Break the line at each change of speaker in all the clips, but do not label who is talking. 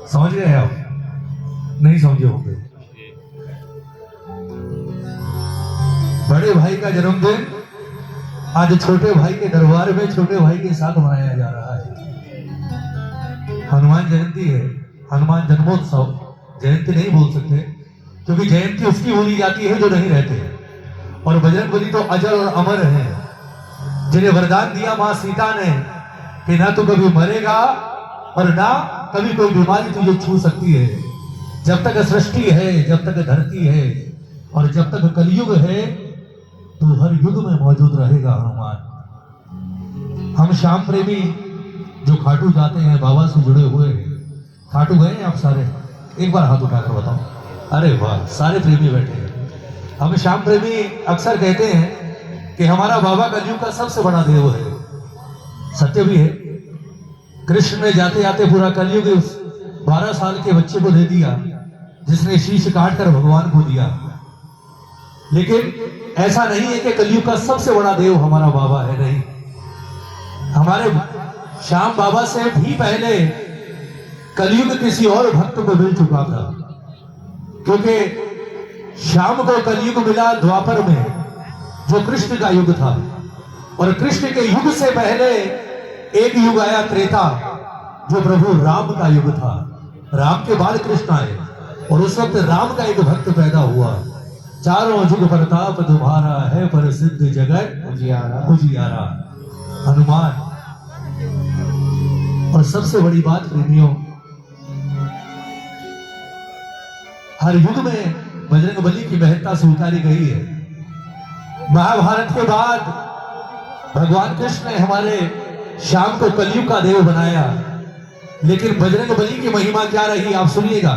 समझ गए आप? नहीं समझे होंगे। बड़े भाई का जन्मदिन आज छोटे भाई के दरबार में छोटे भाई के साथ मनाया जा रहा है। हनुमान जयंती है, हनुमान जन्मोत्सव। जयंती नहीं बोल सकते क्योंकि जयंती उसकी बोली जाती है जो नहीं रहते, और बजरंगबली तो अजर और अमर है, जिन्हें वरदान दिया मां सीता ने कि ना तो कभी मरेगा और ना कभी कोई बीमारी तुझे छू सकती है। जब तक सृष्टि है, जब तक धरती है और जब तक कलयुग है, तो हर युग में मौजूद रहेगा हनुमान। हम श्याम प्रेमी जो खाटू जाते हैं, बाबा से जुड़े हुए हैं, खाटू गए हैं आप सारे? एक बार हाथ उठाकर बताओ। अरे वाह, सारे प्रेमी बैठे हैं। हम श्याम प्रेमी अक्सर कहते हैं कि हमारा बाबा कलयुग का सबसे बड़ा देव है। सत्य भी है। कृष्ण ने जाते जाते पूरा कलयुग उस 12 साल के बच्चे को दे दिया, जिसने शीश काटकर भगवान को दिया। लेकिन ऐसा नहीं है कि कलयुग का सबसे बड़ा देव हमारा बाबा है, नहीं। हमारे श्याम बाबा से भी पहले कलयुग किसी और भक्त को मिल चुका था, क्योंकि श्याम को कलयुग मिला द्वापर में, जो कृष्ण का युग था। और कृष्ण के युग से पहले एक युग आया त्रेता, जो प्रभु राम का युग था। राम के बाद कृष्ण आए और उस वक्त राम का एक भक्त पैदा हुआ। चारों जुग प्रताप तुम्हारा है, प्रसिद्ध जगत उजियारा हनुमान। और सबसे बड़ी बात प्रेमियों, हर युग में बजरंगबली की महत्ता स्वीकारी गई है। महाभारत के बाद भगवान कृष्ण ने हमारे श्याम को कलयुग का देव बनाया, लेकिन बजरंगबली की महिमा क्या रही आप सुनिएगा।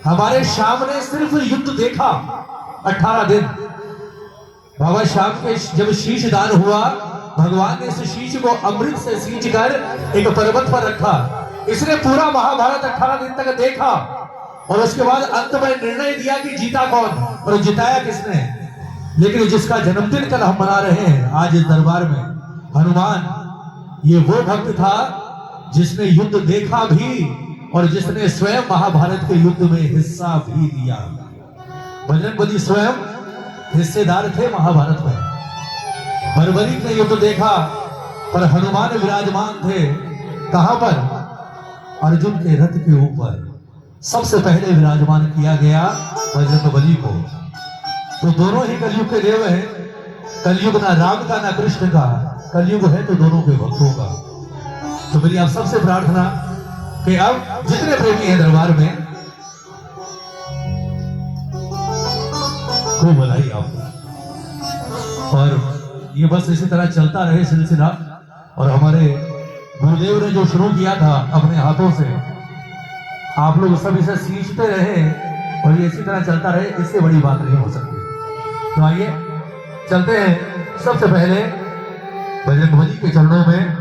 हमारे श्याम ने सिर्फ युद्ध देखा 18 दिन। बाबा श्याम के जब शीश दान हुआ, भगवान ने इस शीश को अमृत से सींच कर एक पर्वत पर रखा। इसने पूरा महाभारत 18 दिन तक देखा और उसके बाद अंत में निर्णय दिया कि जीता कौन और जिताया किसने। लेकिन जिसका जन्मदिन कल हम मना रहे हैं आज इस दरबार में, हनुमान, ये वो भक्त था जिसने युद्ध देखा भी और जिसने स्वयं महाभारत के युद्ध में हिस्सा भी लिया। बजरंगबली स्वयं हिस्सेदार थे महाभारत में। बर्बरी ने युद्ध देखा, पर हनुमान विराजमान थे कहां पर? अर्जुन के रथ के ऊपर सबसे पहले विराजमान किया गया बजरंगबली को। तो दोनों ही कलयुग के देव हैं। कलयुग ना राम का ना कृष्ण का, कलयुग है तो दोनों के भक्तों का। तो मेरी आप सबसे प्रार्थना कि अब जितने प्रेमी हैं दरबार में, खूब बधाई आपको। और ये बस इसी तरह चलता रहे सिलसिला। और हमारे गुरुदेव ने जो शुरू किया था अपने हाथों से, आप लोग सब इसे सींचते रहे और ये इसी तरह चलता रहे, इससे बड़ी बात नहीं हो सकती। तो आइए चलते हैं। सबसे पहले बजरंगबली के चरणों में,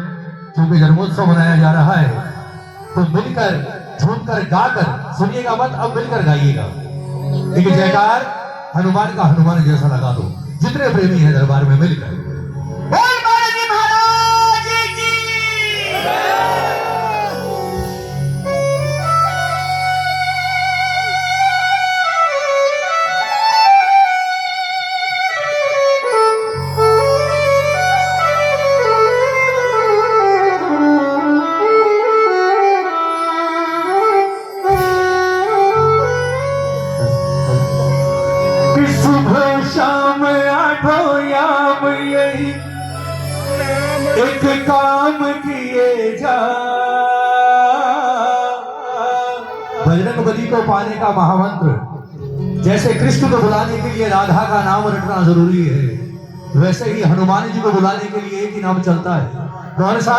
क्योंकि जन्मोत्सव मनाया जा रहा है, तो मिलकर झूमकर गाकर सुनिएगा मत, अब मिलकर गाइएगा। एक जयकार हनुमान का हनुमान जैसा लगा दो, जितने प्रेमी हैं दरबार में मिलकर। एक काम किए जा। बजरंगबली को पाने का महामंत्र, जैसे कृष्ण को बुलाने के लिए राधा का नाम रटना जरूरी है, वैसे ही हनुमान जी को बुलाने के लिए एक ही नाम चलता है। कौन सा?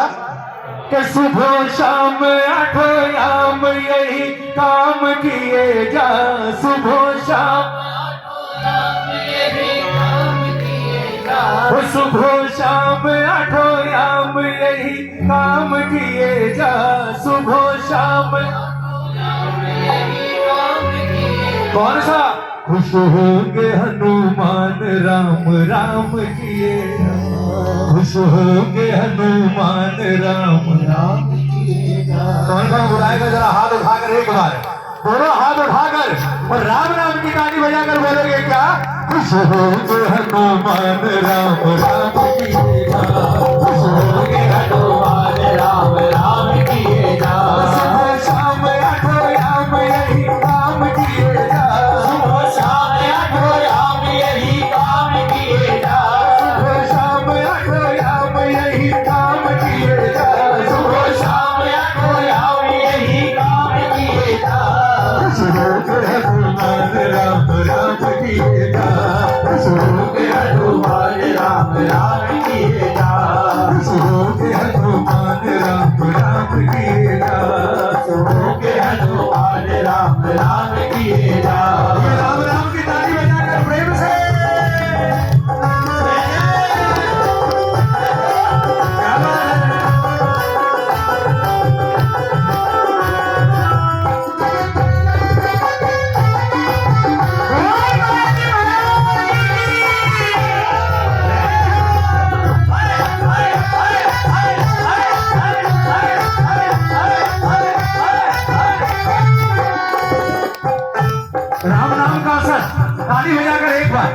कि सुबह शाम आठों याम यही काम किए जा। सुबह शाम सुबह शाम आठों याम यही काम किए जा। सुबह शाम कौन सा? खुश होंगे हनुमान राम राम किए जा। खुश होंगे हनुमान राम राम किए कौन कौन बुलाएगा जरा हाथ उठाकर एक बार, दोनों हाथ उठाकर और राम राम की ताली बजाकर बोलोगे क्या? खुश हो के हनुमान राम राम किएगा, खुश हो के हनुमान राम राम किएगा, सुबह शाम आठों राम यही काम किएगा, सुबह शाम आठों राम यही काम किएगा, सुबह शाम आठों राम यही काम किएगा, सुबह शाम आठों राम यही काम किएगा, खुश हो के हनुमान राम राम किएगा, खुश हो के हनुमान राम राम किएगा, खुश हो के हनुमान राम राम किएगा, खुश हो के हनुमान राम राम किएगा। राम राम की ताली बजाकर प्रेम से राम नाम का असर ताली बजाकर एक बार।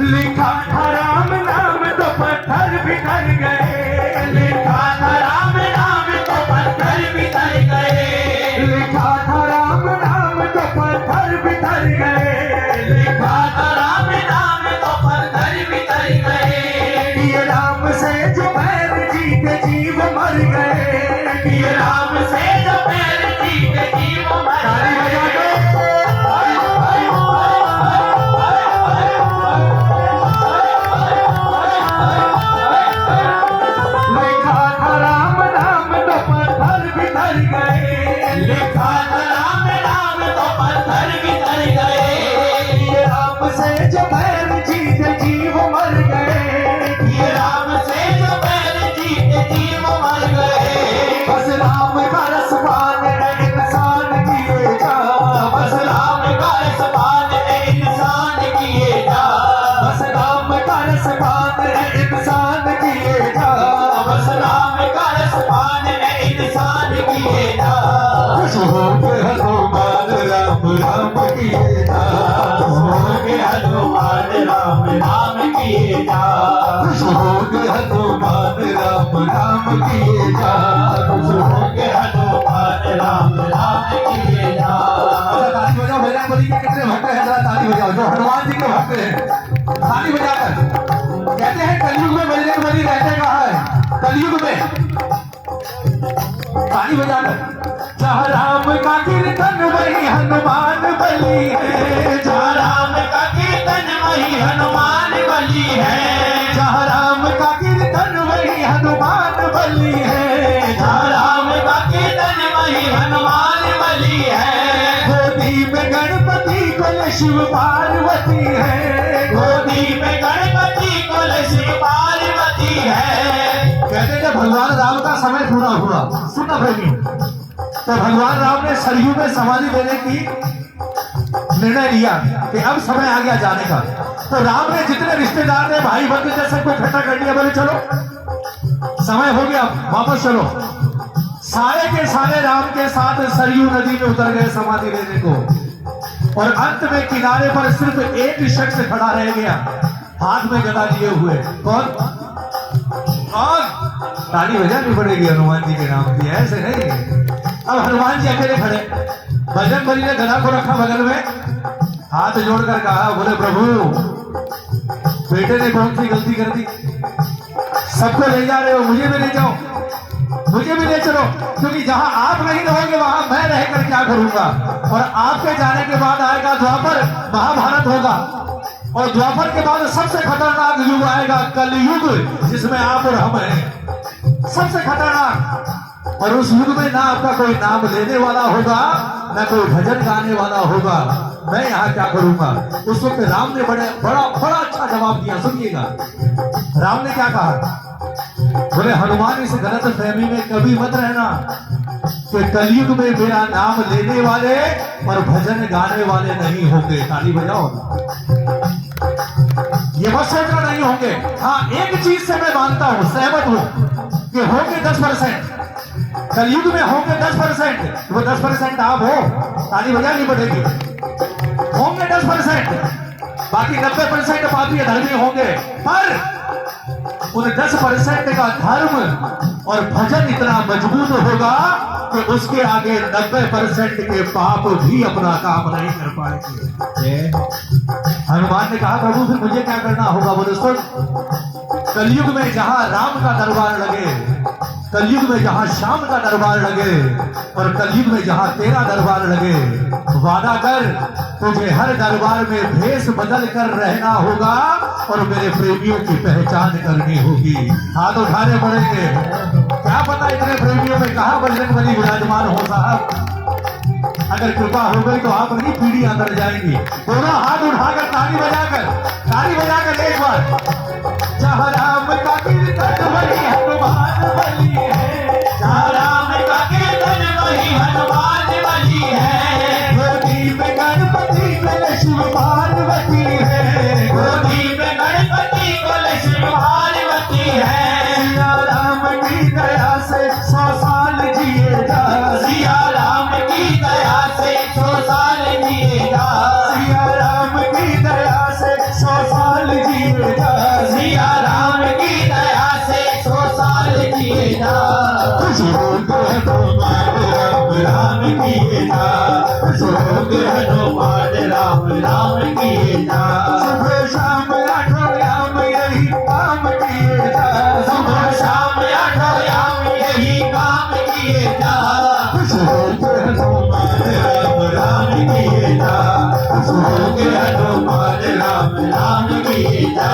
लिखा था राम नाम तो पत्थर बिखर गए, लिखा था राम नाम तो पत्थर बिखर गए, लिखा था राम नाम तो पत्थर बिखर गए, लिखा था राम नाम तो पत्थर बिखर गए, ये राम से जो पैर जीते जीव मर गए, ये राम से जो पैर जीते जीव मर गए। राम किएगा, खुश हो के हनुमान राम राम किएगा, खुश हो के हनुमान राम राम किएगा, खुश हो के हनुमान राम राम किएगा। ताली बजाओ, बजरंग बली के कितने भक्त हैं जरा ताली बजाओ, जो हनुमान जी के भक्त हैं ताली बजाकर। कहते हैं कलयुग में बजरंग बली रहते कहाँ है? कलयुग में ताली बजाकर। जहाँ राम का कीर्तन वही हनुमान बली है, जहाँ राम का कीर्तन वही हनुमान बली है, जहाँ राम का कीर्तन वही हनुमान बली है, जहाँ राम का कीर्तन वही हनुमान बली है। गोदी में गणपति कुल शिव पार्वती है, गोदी में गणपति कुल शिव पार्वती है। कहते हैं भगवान राम का समय पूरा हुआ, सुनना प्रेमी, तो भगवान राम ने सरयू में समाधि देने की निर्णय लिया कि अब समय आ गया जाने का। तो राम ने जितने रिश्तेदार ने भाई बंधु जैसे को इकट्ठा कर लिया, बोले चलो समय हो गया वापस चलो। सारे के सारे राम के साथ सरयू नदी में उतर गए समाधि लेने को, और अंत में किनारे पर सिर्फ एक शख्स खड़ा रह गया हाथ में गदा लिए हुए। कौन? ताली बजानी पड़ेगी हनुमान जी के नाम की, ऐसे नहीं। अब हनुमान जी अकेले खड़े, बजरंग बली ने गदा को रखा बगल में, हाथ जोड़कर कहा, बोले प्रभु बेटे ने कौन सी गलती कर दी? सबको ले जा रहे हो, मुझे भी ले जाओ, मुझे भी ले चलो, क्योंकि जहां आप नहीं रहोगे वहां मैं रहकर क्या करूंगा। और आपके जाने के बाद आएगा द्वापर, महाभारत होगा, और द्वापर के बाद सबसे खतरनाक युग आएगा कलयुग, जिसमें आप और हम हैं, सबसे खतरनाक। और उस युग में ना आपका कोई नाम लेने वाला होगा, ना कोई भजन गाने वाला होगा। मैं यहाँ क्या करूंगा? उस वक्त राम ने बड़ा अच्छा जवाब दिया, सुनिएगा। राम ने क्या कहा? बोले हनुमान इस गलत फहमी में कभी मत रहना कि कलयुग में मेरा नाम लेने वाले और भजन गाने वाले नहीं होंगे। ताली बजाओ। ये मत सोचना नहीं होंगे। हाँ, एक चीज से मैं मानता हूं, सहमत हूं कि होंगे 10%। कलयुग में होंगे 10%, वो 10% आप हो, ताली बजानी पड़ेगी। होंगे 10%, बाकी 90% पापी अधर्मी होंगे, पर उन 10% का धर्म और भजन इतना मजबूत होगा कि उसके आगे 90% के पाप भी अपना काम नहीं कर पाएंगे। हनुमान ने कहा प्रभु फिर मुझे क्या करना होगा? बोले सुन, कलयुग में जहां राम का दरबार लगे, कलयुग में जहां श्याम का दरबार लगे, और कलयुग में जहां तेरा दरबार लगे, वादा कर तुझे हर दरबार में भेष बदल कर रहना होगा और मेरे प्रेमियों की पहचान करनी होगी। हाथ उठाने पड़ेंगे। क्या पता इतने प्रेमियों में कहां बजरंगबली विराजमान हो साहब। अगर कृपा हो गई तो आप नहीं पीढ़ी अंदर जाएंगी। दोनों हाथ उठाकर ताली बजाकर एक बार। जहाँ राम का कीर्तन वही हनुमान बली है, जहाँ राम का कीर्तन वही हनुमान बली है। गोदी में गणपति को शिव पार्वती है, गोदी में गणपति को शिव पार्वती है। सिया राम की दया से 100 साल जिएगा, सिया राम की दया से 100 साल जिएगा, सिया राम की दया से 100 साल जिएगा, सिया राम की दया से 100 साल जिएगा। राम किएगा, सोग हनुमान राम राम किएगा। सुबह शाम आठों याम यही काम किएगा, सुबह शाम आठों याम यही काम किएगा। सोग हनुमान राम राम किएगा, सोग हनुमान राम राम किएगा।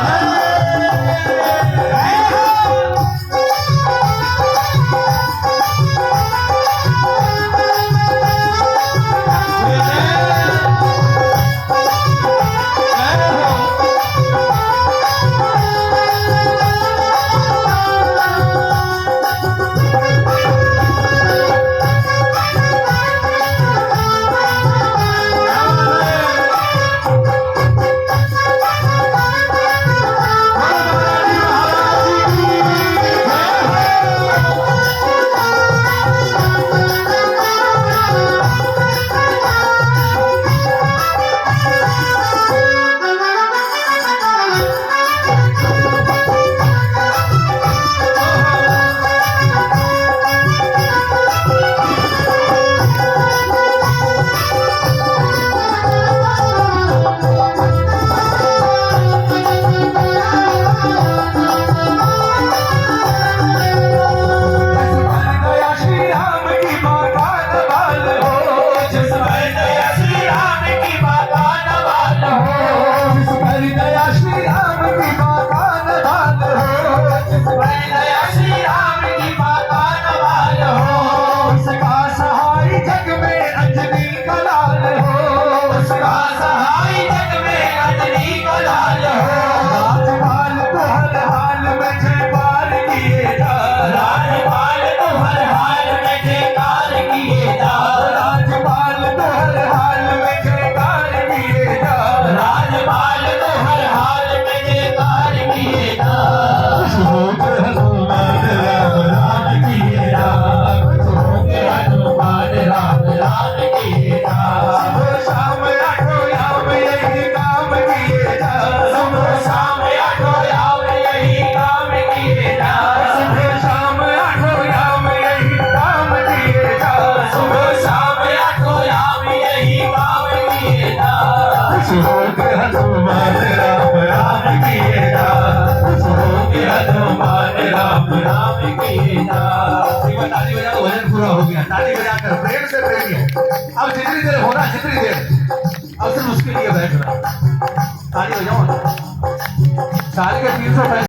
ताली बजा तो भजन पूरा हो गया। ताली बजाकर प्रेम से प्रेमियों, अब जितनी देर होना जितनी देर, अब सिर्फ उसके लिए बैठना। ताली बजाओ। साल के 365